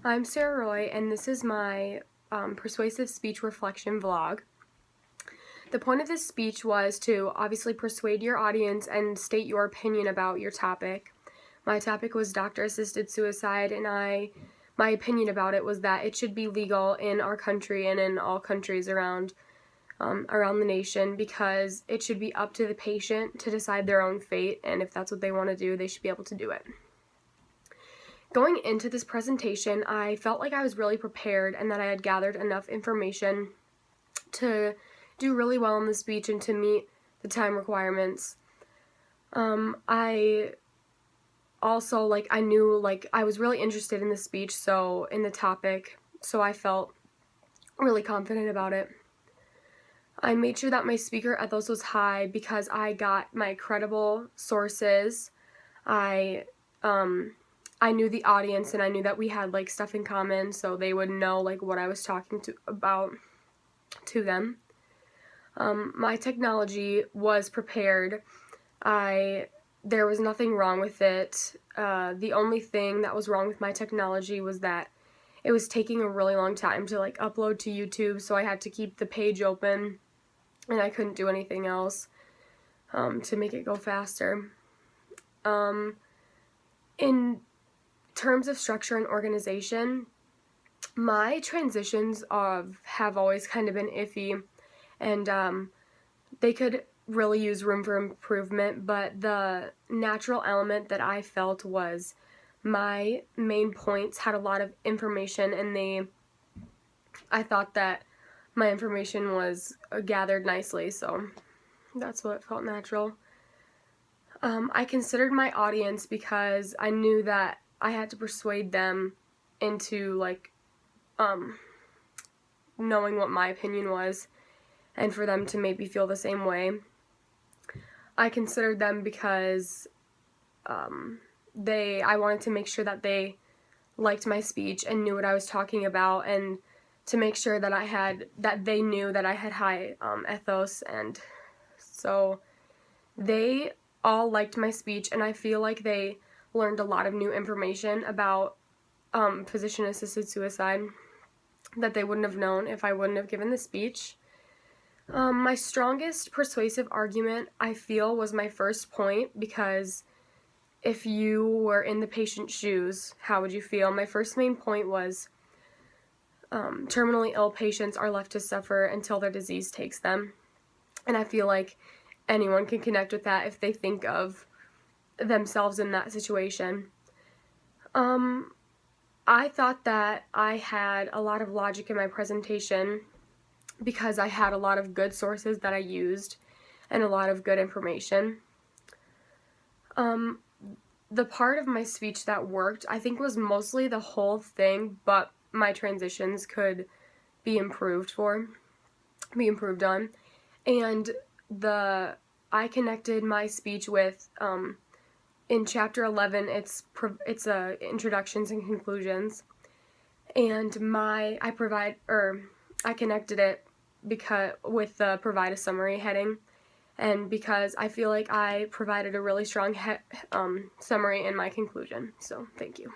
I'm Sarah Roy, and this is my persuasive speech reflection vlog. The point of this speech was to obviously persuade your audience and state your opinion about your topic. My topic was doctor-assisted suicide, and my opinion about it was that it should be legal in our country and in all countries around the nation, because it should be up to the patient to decide their own fate, and if that's what they want to do, they should be able to do it. Going into this presentation, I felt like I was really prepared and that I had gathered enough information to do really well in the speech and to meet the time requirements. I also, I knew, I was really interested in the speech, in the topic, so I felt really confident about it. I made sure that my speaker ethos was high because I got my credible sources. I knew the audience, and I knew that we had stuff in common, so they would know what I was talking about to them. My technology was prepared. There was nothing wrong with it. The only thing that was wrong with my technology was that it was taking a really long time to upload to YouTube, so I had to keep the page open, and I couldn't do anything else to make it go faster. In terms of structure and organization, my transitions have always kind of been iffy, and they could really use room for improvement, but the natural element that I felt was my main points had a lot of information, and I thought that my information was gathered nicely, so that's what felt natural. I considered my audience because I knew that I had to persuade them into knowing what my opinion was, and for them to maybe feel the same way. I considered them because I wanted to make sure that they liked my speech and knew what I was talking about, and to make sure that they knew that I had high ethos, and so they all liked my speech, and I feel like they learned a lot of new information about physician-assisted suicide that they wouldn't have known if I wouldn't have given the speech. My strongest persuasive argument, I feel, was my first point, because if you were in the patient's shoes, how would you feel? My first main point was terminally ill patients are left to suffer until their disease takes them, and I feel like anyone can connect with that if they think of themselves in that situation. I thought that I had a lot of logic in my presentation because I had a lot of good sources that I used and a lot of good information. The part of my speech that worked, I think, was mostly the whole thing, but my transitions could be improved on. And I connected my speech with, in chapter 11, it's introductions and conclusions, and I connected it with the provide a summary heading, and because I feel like I provided a really strong summary in my conclusion. So thank you.